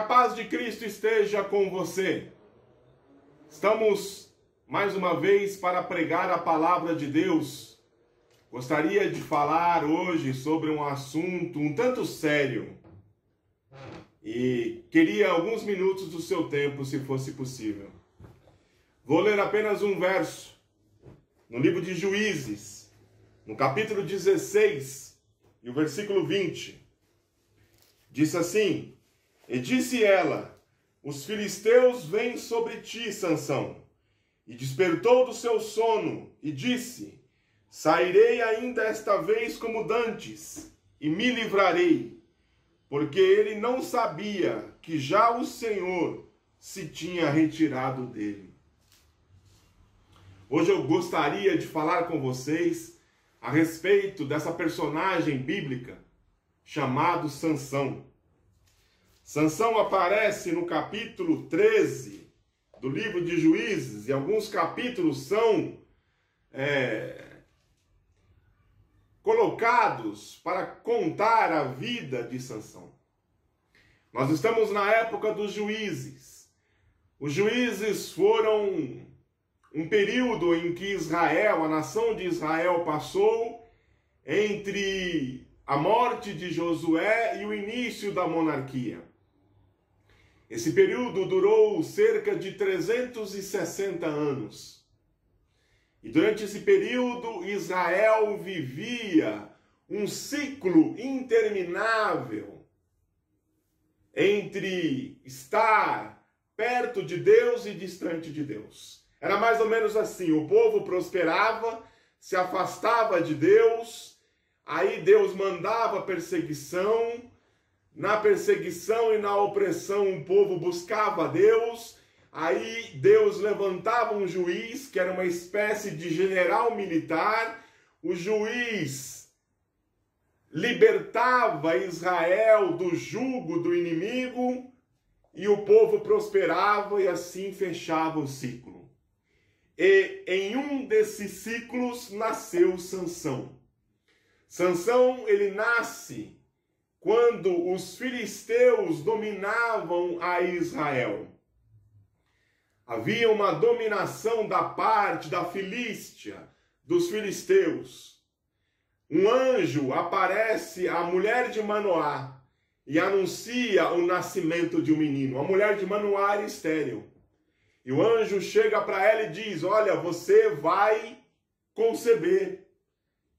paz de Cristo esteja com você. Estamos mais uma vez para pregar a palavra de Deus. Gostaria de falar hoje sobre um assunto um tanto sério. E queria alguns minutos do seu tempo, se fosse possível. Vou ler apenas um verso no livro de Juízes, no capítulo 16, e o versículo 20. Diz assim: E disse ela: Os filisteus vêm sobre ti, Sansão. E despertou do seu sono, e disse: Sairei ainda esta vez como dantes, e me livrarei. Porque ele não sabia que já o Senhor se tinha retirado dele. Hoje eu gostaria de falar com vocês a respeito dessa personagem bíblica chamado Sansão. Sansão aparece no capítulo 13 do livro de Juízes, e alguns capítulos são colocados para contar a vida de Sansão. Nós estamos na época dos juízes. Os juízes foram um período em que Israel, a nação de Israel, passou entre a morte de Josué e o início da monarquia. Esse período durou cerca de 360 anos. E durante esse período, Israel vivia um ciclo interminável entre estar perto de Deus e distante de Deus. Era mais ou menos assim: o povo prosperava, se afastava de Deus, aí Deus mandava perseguição. Na perseguição e na opressão, o povo buscava a Deus. Aí Deus levantava um juiz, que era uma espécie de general militar. O juiz libertava Israel do jugo do inimigo, e o povo prosperava, e assim fechava o ciclo. E em um desses ciclos nasceu Sansão. Sansão, ele nasce quando os filisteus dominavam a Israel. Havia uma dominação da parte da Filístia, dos filisteus. Um anjo aparece à mulher de Manoá e anuncia o nascimento de um menino. A mulher de Manoá era estéril. E o anjo chega para ela e diz: Olha, você vai conceber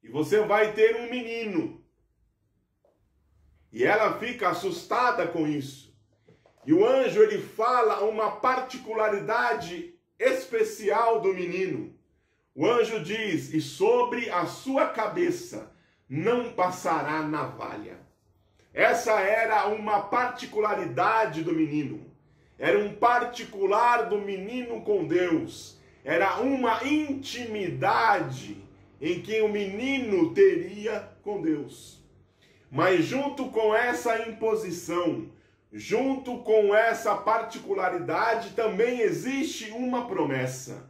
e você vai ter um menino. E ela fica assustada com isso. E o anjo, ele fala uma particularidade especial do menino. O anjo diz: E sobre a sua cabeça não passará navalha. Essa era uma particularidade do menino. Era um particular do menino com Deus. Era uma intimidade em que o menino teria com Deus. Mas junto com essa imposição, junto com essa particularidade, também existe uma promessa.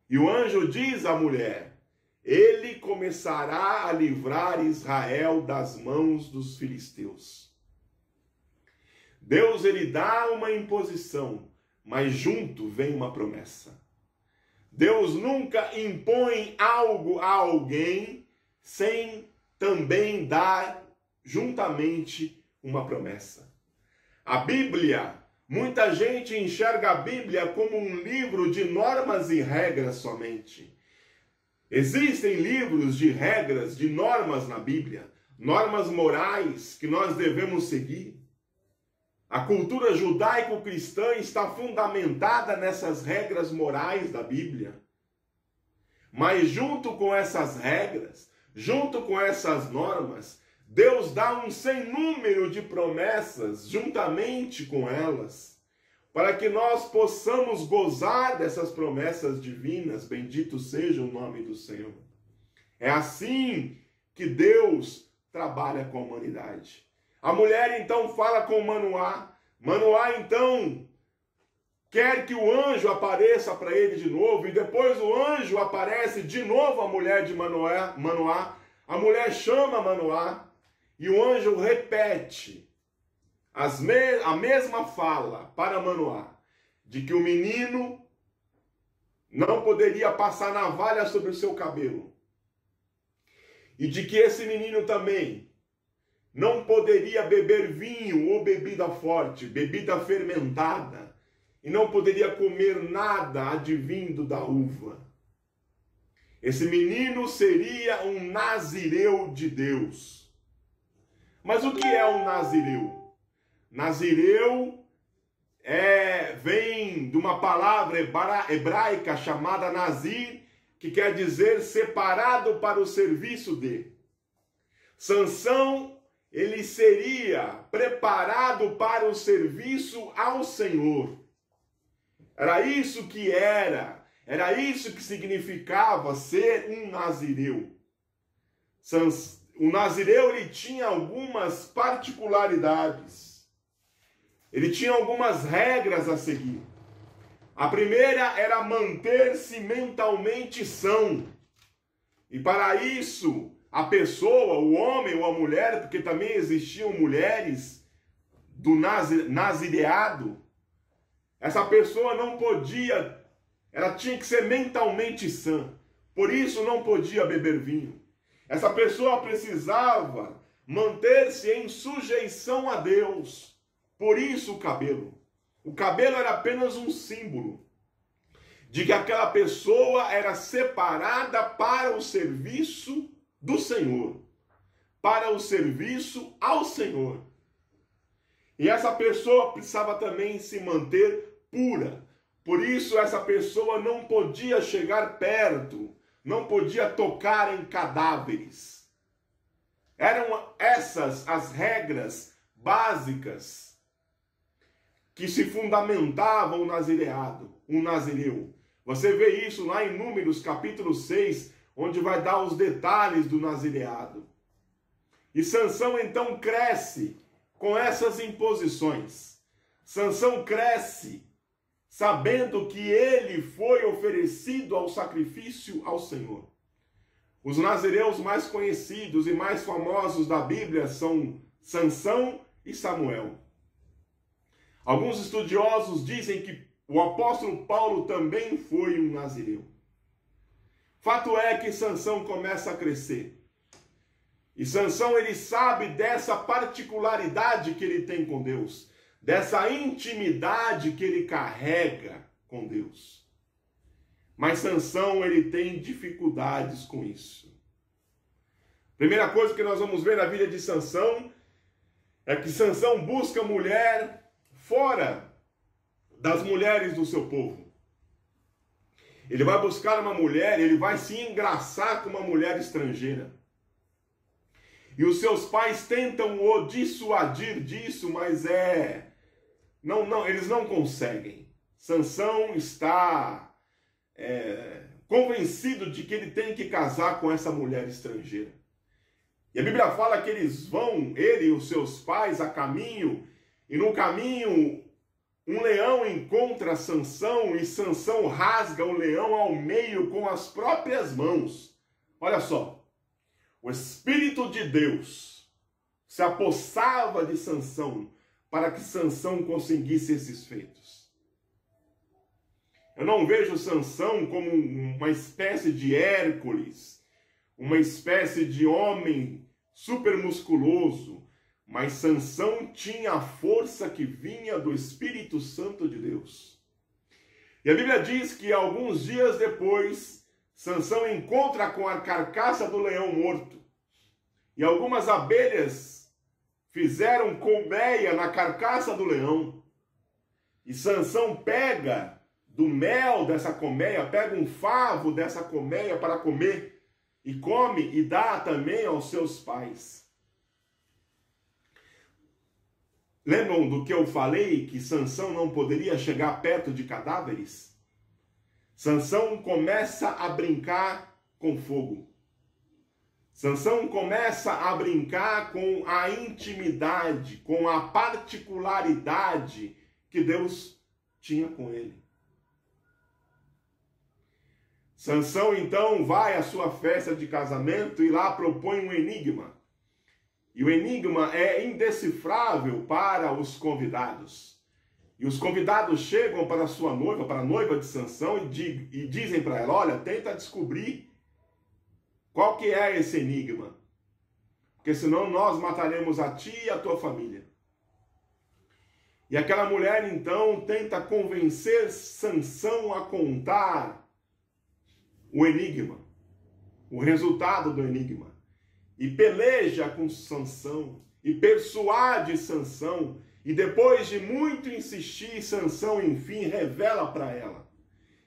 E o anjo diz à mulher: Ele começará a livrar Israel das mãos dos filisteus. Deus, ele dá uma imposição, mas junto vem uma promessa. Deus nunca impõe algo a alguém sem também dar juntamente uma promessa. A Bíblia, muita gente enxerga a Bíblia como um livro de normas e regras somente. Existem livros de regras, de normas na Bíblia, normas morais que nós devemos seguir. A cultura judaico-cristã está fundamentada nessas regras morais da Bíblia. Mas junto com essas regras, junto com essas normas, Deus dá um sem número de promessas juntamente com elas, para que nós possamos gozar dessas promessas divinas. Bendito seja o nome do Senhor. É assim que Deus trabalha com a humanidade. A mulher então fala com Manoá. Manoá então quer que o anjo apareça para ele de novo, e depois o anjo aparece de novo à mulher de Manoá. A mulher chama Manoá, e o anjo repete a mesma fala para Manoá, de que o menino não poderia passar navalha sobre o seu cabelo, e de que esse menino também não poderia beber vinho ou bebida forte, bebida fermentada, e não poderia comer nada advindo da uva. Esse menino seria um nazireu de Deus. Mas o que é um nazireu? Nazireu vem de uma palavra hebraica chamada nazir, que quer dizer separado para o serviço de. Sansão, ele seria preparado para o serviço ao Senhor. Era isso que era isso que significava ser um nazireu. O nazireu, ele tinha algumas particularidades. Ele tinha algumas regras a seguir. A primeira era manter-se mentalmente são. E para isso, a pessoa, o homem ou a mulher, porque também existiam mulheres do nazireado, essa pessoa não podia, ela tinha que ser mentalmente sã. Por isso não podia beber vinho. Essa pessoa precisava manter-se em sujeição a Deus. Por isso o cabelo. O cabelo era apenas um símbolo de que aquela pessoa era separada para o serviço do Senhor, para o serviço ao Senhor. E essa pessoa precisava também se manter pura. Por isso essa pessoa não podia chegar perto, não podia tocar em cadáveres. Eram essas as regras básicas que se fundamentava o nazireado, o nazireu. Você vê isso lá em Números capítulo 6, onde vai dar os detalhes do nazireado. E Sansão então cresce com essas imposições. Sansão cresce sabendo que ele foi oferecido ao sacrifício ao Senhor. Os nazireus mais conhecidos e mais famosos da Bíblia são Sansão e Samuel. Alguns estudiosos dizem que o apóstolo Paulo também foi um nazireu. Fato é que Sansão começa a crescer. E Sansão, ele sabe dessa particularidade que ele tem com Deus, dessa intimidade que ele carrega com Deus. Mas Sansão, ele tem dificuldades com isso. Primeira coisa que nós vamos ver na vida de Sansão é que Sansão busca mulher fora das mulheres do seu povo. Ele vai buscar uma mulher, ele vai se engraçar com uma mulher estrangeira. E os seus pais tentam o dissuadir disso, mas eles não conseguem. Sansão está convencido de que ele tem que casar com essa mulher estrangeira. E a Bíblia fala que eles vão, ele e os seus pais, a caminho, e no caminho um leão encontra Sansão e Sansão rasga o leão ao meio com as próprias mãos. Olha só, o Espírito de Deus se apossava de Sansão para que Sansão conseguisse esses feitos. Eu não vejo Sansão como uma espécie de Hércules, uma espécie de homem super musculoso, mas Sansão tinha a força que vinha do Espírito Santo de Deus. E a Bíblia diz que alguns dias depois, Sansão encontra com a carcaça do leão morto. E algumas abelhas fizeram colmeia na carcaça do leão. E Sansão pega do mel dessa colmeia, pega um favo dessa colmeia para comer. E come e dá também aos seus pais. Lembram do que eu falei, que Sansão não poderia chegar perto de cadáveres? Sansão começa a brincar com fogo. Sansão começa a brincar com a intimidade, com a particularidade que Deus tinha com ele. Sansão então vai à sua festa de casamento e lá propõe um enigma. E o enigma é indecifrável para os convidados. E os convidados chegam para a sua noiva, para a noiva de Sansão, e dizem para ela: olha, tenta descobrir qual que é esse enigma, porque senão nós mataremos a ti e a tua família. E aquela mulher então tenta convencer Sansão a contar o enigma, o resultado do enigma, e peleja com Sansão, e persuade Sansão, e depois de muito insistir, Sansão enfim revela para ela.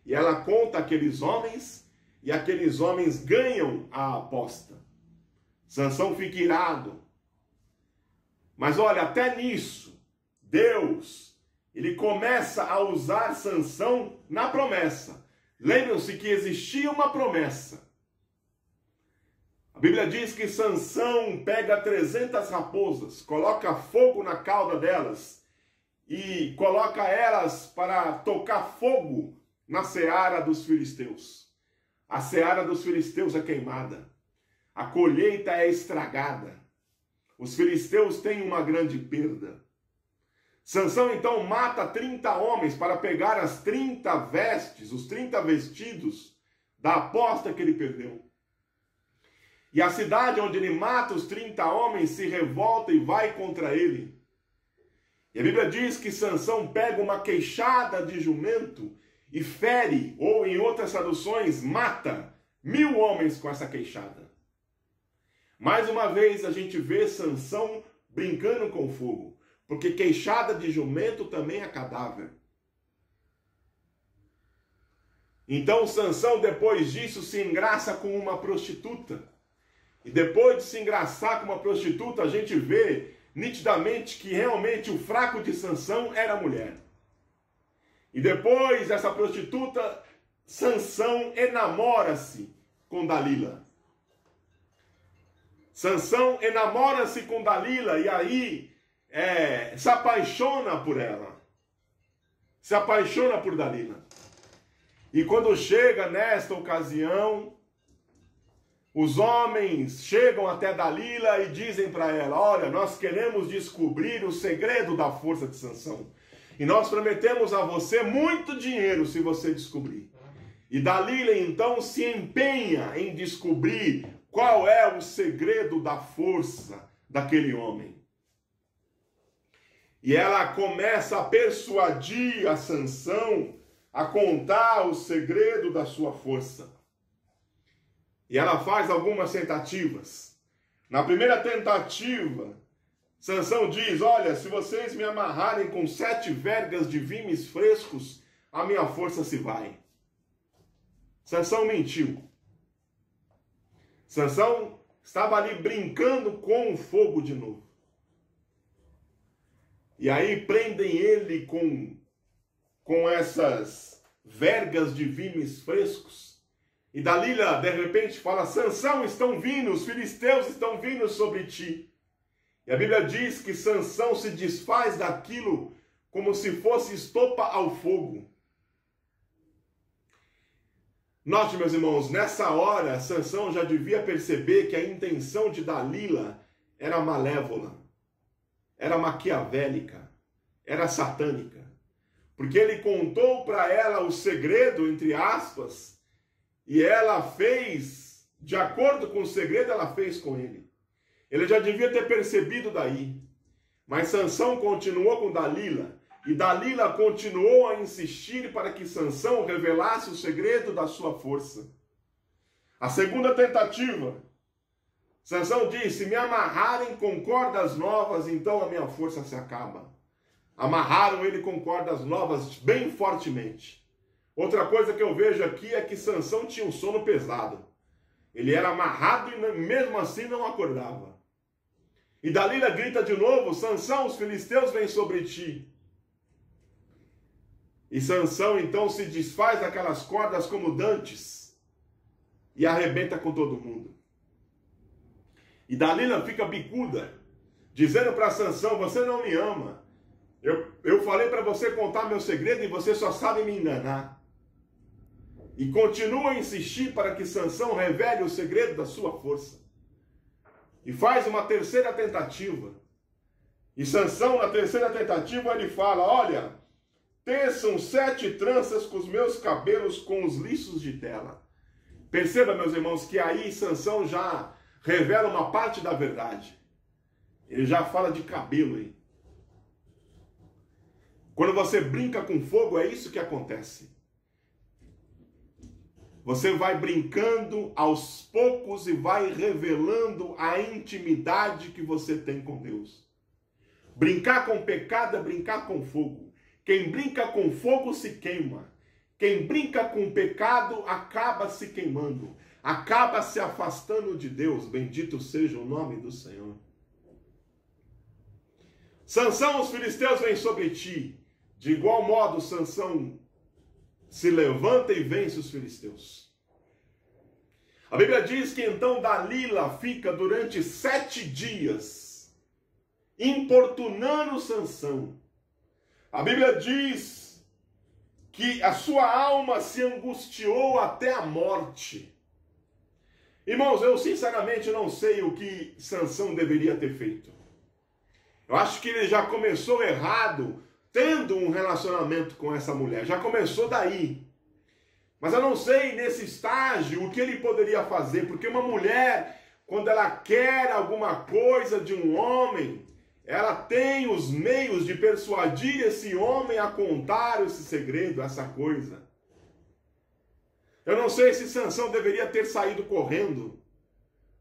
E ela conta aqueles homens, e aqueles homens ganham a aposta. Sansão fica irado. Mas olha, até nisso, Deus, ele começa a usar Sansão na promessa. Lembram-se que existia uma promessa. A Bíblia diz que Sansão pega 300 raposas, coloca fogo na cauda delas e coloca elas para tocar fogo na seara dos filisteus. A seara dos filisteus é queimada. A colheita é estragada. Os filisteus têm uma grande perda. Sansão então mata 30 homens para pegar as 30 vestes, os 30 vestidos da aposta que ele perdeu. E a cidade onde ele mata os 30 homens se revolta e vai contra ele. E a Bíblia diz que Sansão pega uma queixada de jumento e fere, ou em outras traduções, mata 1000 homens com essa queixada. Mais uma vez a gente vê Sansão brincando com fogo, porque queixada de jumento também é cadáver. Então Sansão, depois disso, se engraça com uma prostituta. E depois de se engraçar com uma prostituta, a gente vê nitidamente que realmente o fraco de Sansão era a mulher. E depois dessa prostituta, Sansão enamora-se com Dalila. Sansão enamora-se com Dalila e aí se apaixona por ela. Se apaixona por Dalila. E quando chega nesta ocasião, os homens chegam até Dalila e dizem para ela: olha, nós queremos descobrir o segredo da força de Sansão. E nós prometemos a você muito dinheiro se você descobrir. E Dalila então se empenha em descobrir qual é o segredo da força daquele homem. E ela começa a persuadir a Sansão a contar o segredo da sua força. E ela faz algumas tentativas. Na primeira tentativa, Sansão diz: olha, se vocês me amarrarem com 7 vergas de vimes frescos, a minha força se vai. Sansão mentiu. Sansão estava ali brincando com o fogo de novo. E aí prendem ele com essas vergas de vimes frescos. E Dalila, de repente, fala: Sansão, estão vindo, os filisteus estão vindo sobre ti. E a Bíblia diz que Sansão se desfaz daquilo como se fosse estopa ao fogo. Note, meus irmãos, nessa hora, Sansão já devia perceber que a intenção de Dalila era malévola, era maquiavélica, era satânica. Porque ele contou para ela o segredo, entre aspas, e ela fez, de acordo com o segredo, ela fez com ele. Ele já devia ter percebido daí. Mas Sansão continuou com Dalila. E Dalila continuou a insistir para que Sansão revelasse o segredo da sua força. A segunda tentativa. Sansão disse: se me amarrarem com cordas novas, então a minha força se acaba. Amarraram ele com cordas novas bem fortemente. Outra coisa que eu vejo aqui é que Sansão tinha um sono pesado. Ele era amarrado e mesmo assim não acordava. E Dalila grita de novo: Sansão, os filisteus vêm sobre ti. E Sansão então se desfaz daquelas cordas como dantes e arrebenta com todo mundo. E Dalila fica bicuda, dizendo para Sansão: você não me ama. Eu falei para você contar meu segredo e você só sabe me enganar. E continua a insistir para que Sansão revele o segredo da sua força. e faz uma terceira tentativa. E Sansão, na terceira tentativa, ele fala, olha, teçam 7 tranças com os meus cabelos com os liços de tela. Perceba, meus irmãos, que aí Sansão já revela uma parte da verdade. Ele já fala de cabelo aí. Quando você brinca com fogo, é isso que acontece. Você vai brincando aos poucos e vai revelando a intimidade que você tem com Deus. Brincar com pecado é brincar com fogo. Quem brinca com fogo se queima. Quem brinca com pecado acaba se queimando. Acaba se afastando de Deus. Bendito seja o nome do Senhor. Sansão, os filisteus vêm sobre ti. De igual modo, Sansão se levanta e vence os filisteus. A Bíblia diz que então Dalila fica durante 7 dias importunando Sansão. A Bíblia diz que a sua alma se angustiou até a morte. Irmãos, eu sinceramente não sei o que Sansão deveria ter feito. Eu acho que ele já começou errado tendo um relacionamento com essa mulher. Já começou daí. Mas eu não sei nesse estágio o que ele poderia fazer, porque uma mulher, quando ela quer alguma coisa de um homem, ela tem os meios de persuadir esse homem a contar esse segredo, essa coisa. Eu não sei se Sansão deveria ter saído correndo.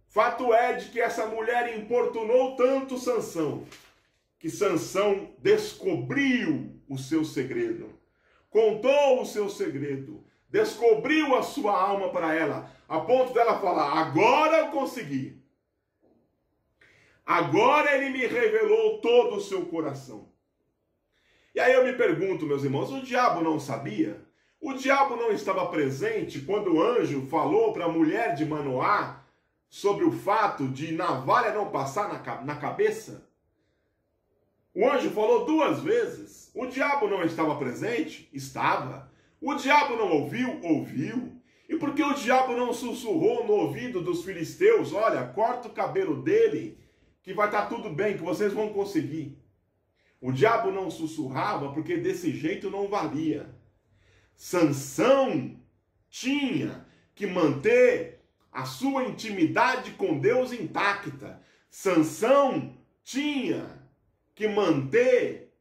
Fato é de que essa mulher importunou tanto Sansão, que Sansão descobriu o seu segredo, contou o seu segredo, descobriu a sua alma para ela, a ponto dela falar, agora eu consegui. Agora ele me revelou todo o seu coração. E aí eu me pergunto, meus irmãos, o diabo não sabia? O diabo não estava presente quando o anjo falou para a mulher de Manoá sobre o fato de navalha não passar na cabeça? O anjo falou 2 vezes. O diabo não estava presente? Estava. O diabo não ouviu? Ouviu. E por que o diabo não sussurrou no ouvido dos filisteus? Olha, corta o cabelo dele, que vai estar tudo bem, que vocês vão conseguir. O diabo não sussurrava porque desse jeito não valia. Sansão tinha que manter a sua intimidade com Deus intacta. Sansão tinha que manter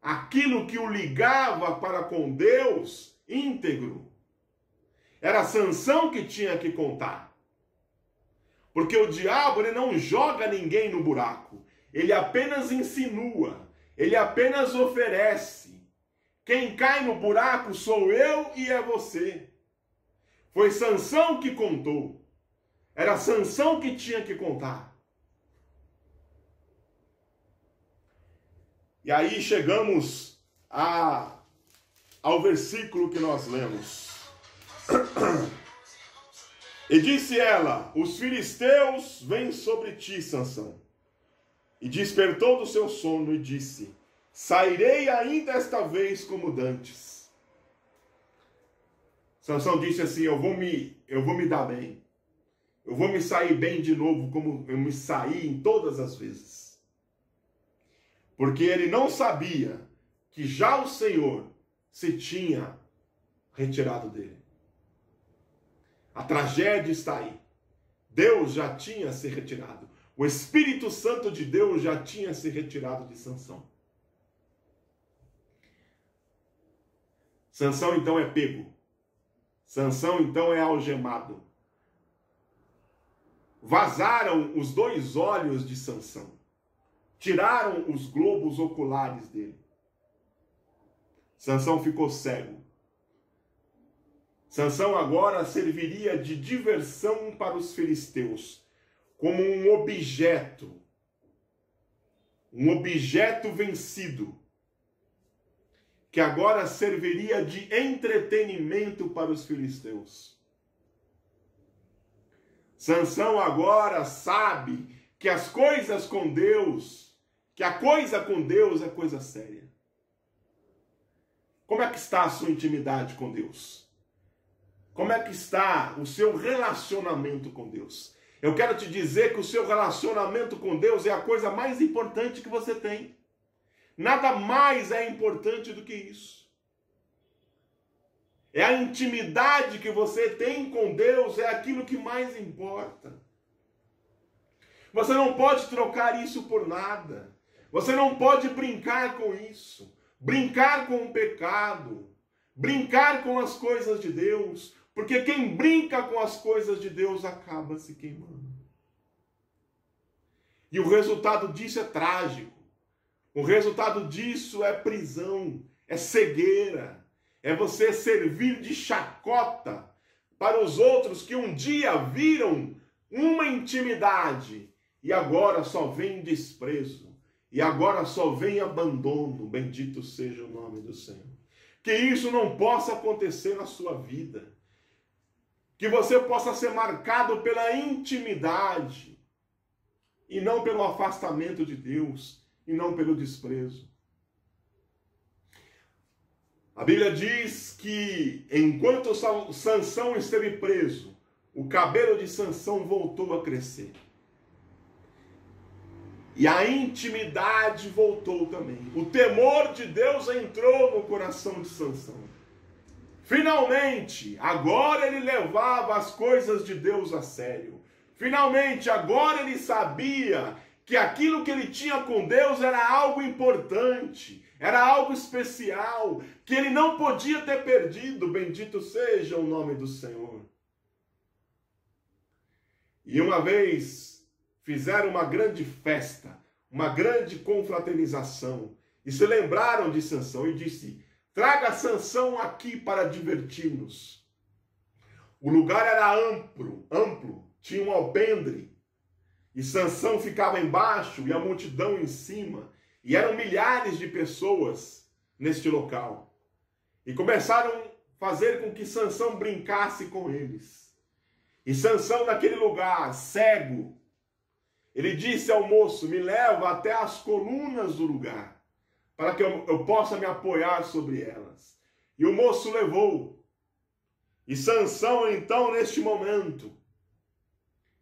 aquilo que o ligava para com Deus íntegro. Era Sansão que tinha que contar. Porque o diabo, ele não joga ninguém no buraco. Ele apenas insinua. Ele apenas oferece. Quem cai no buraco sou eu e é você. Foi Sansão que contou. Era Sansão que tinha que contar. E aí chegamos ao versículo que nós lemos. E disse ela, os filisteus vêm sobre ti, Sansão. E despertou do seu sono e disse, sairei ainda esta vez como dantes. Sansão disse assim, eu vou me dar bem. Eu vou me sair bem de novo como eu me saí em todas as vezes. Porque ele não sabia que já o Senhor se tinha retirado dele. A tragédia está aí. Deus já tinha se retirado. O Espírito Santo de Deus já tinha se retirado de Sansão. Sansão então é pego. Sansão então é algemado. Vazaram os 2 olhos de Sansão. Tiraram os globos oculares dele. Sansão ficou cego. Sansão agora serviria de diversão para os filisteus, como um objeto vencido, que agora serviria de entretenimento para os filisteus. Sansão agora sabe que as coisas com Deus, que a coisa com Deus é coisa séria. Como é que está a sua intimidade com Deus? Como é que está o seu relacionamento com Deus? Eu quero te dizer que o seu relacionamento com Deus é a coisa mais importante que você tem. Nada mais é importante do que isso. É a intimidade que você tem com Deus, é aquilo que mais importa. Você não pode trocar isso por nada. Você não pode brincar com isso. Brincar com o pecado. Brincar com as coisas de Deus. Porque quem brinca com as coisas de Deus acaba se queimando. E o resultado disso é trágico. O resultado disso é prisão, é cegueira, é você servir de chacota para os outros que um dia viram uma intimidade e agora só vem desprezo, e agora só vem abandono. Bendito seja o nome do Senhor. Que isso não possa acontecer na sua vida. Que você possa ser marcado pela intimidade e não pelo afastamento de Deus e não pelo desprezo. A Bíblia diz que enquanto Sansão esteve preso, o cabelo de Sansão voltou a crescer. E a intimidade voltou também. O temor de Deus entrou no coração de Sansão. Finalmente, agora ele levava as coisas de Deus a sério. Finalmente, agora ele sabia que aquilo que ele tinha com Deus era algo importante, era algo especial, que ele não podia ter perdido. Bendito seja o nome do Senhor. E uma vez fizeram uma grande festa, uma grande confraternização, e se lembraram de Sansão e disse: traga Sansão aqui para divertir-nos. O lugar era amplo, tinha um alpendre, e Sansão ficava embaixo e a multidão em cima, e eram milhares de pessoas neste local. E começaram a fazer com que Sansão brincasse com eles. E Sansão, naquele lugar, cego, ele disse ao moço: me leva até as colunas do lugar, para que eu possa me apoiar sobre elas. E o moço levou. E Sansão, então, neste momento,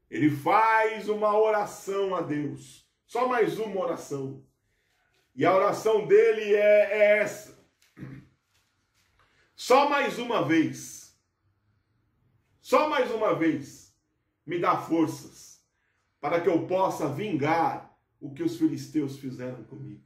ele faz uma oração a Deus. Só mais uma oração. E a oração dele é essa: só mais uma vez, me dá forças para que eu possa vingar o que os filisteus fizeram comigo.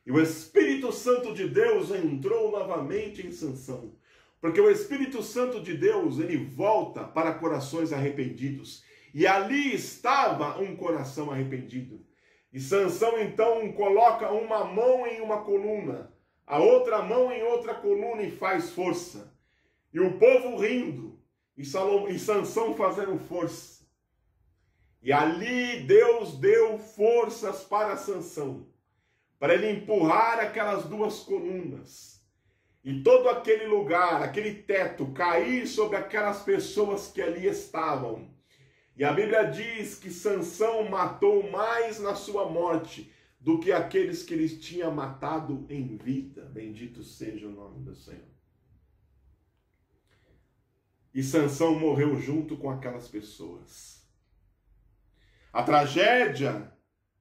E o Espírito Santo de Deus entrou novamente em Sansão, porque o Espírito Santo de Deus, ele volta para corações arrependidos, e ali estava um coração arrependido. E Sansão então coloca uma mão em uma coluna, a outra mão em outra coluna e faz força. E o povo rindo, e Sansão fazendo força. E ali Deus deu forças para Sansão, para ele empurrar aquelas duas colunas. E todo aquele lugar, aquele teto, cair sobre aquelas pessoas que ali estavam. E a Bíblia diz que Sansão matou mais na sua morte do que aqueles que ele tinha matado em vida. Bendito seja o nome do Senhor. E Sansão morreu junto com aquelas pessoas. A tragédia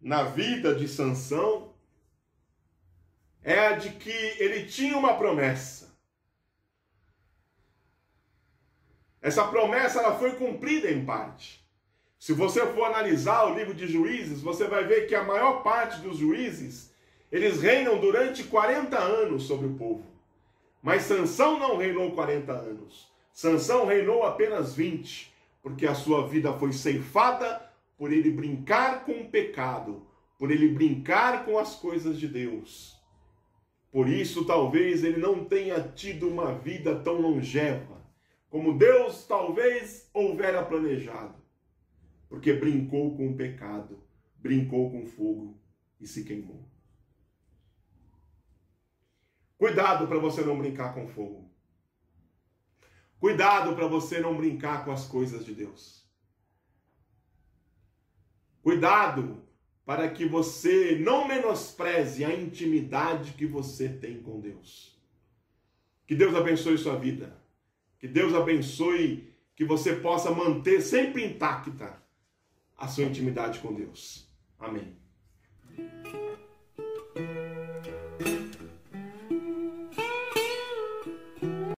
na vida de Sansão é a de que ele tinha uma promessa. Essa promessa ela foi cumprida em parte. Se você for analisar o livro de Juízes, você vai ver que a maior parte dos juízes, eles reinam durante 40 anos sobre o povo. Mas Sansão não reinou 40 anos. Sansão reinou apenas 20, porque a sua vida foi ceifada por ele brincar com o pecado, por ele brincar com as coisas de Deus. Por isso, talvez ele não tenha tido uma vida tão longeva, como Deus talvez houvera planejado, porque brincou com o pecado, brincou com fogo e se queimou. Cuidado para você não brincar com fogo. Cuidado para você não brincar com as coisas de Deus. Cuidado para que você não menospreze a intimidade que você tem com Deus. Que Deus abençoe sua vida. Que Deus abençoe que você possa manter sempre intacta a sua intimidade com Deus. Amém.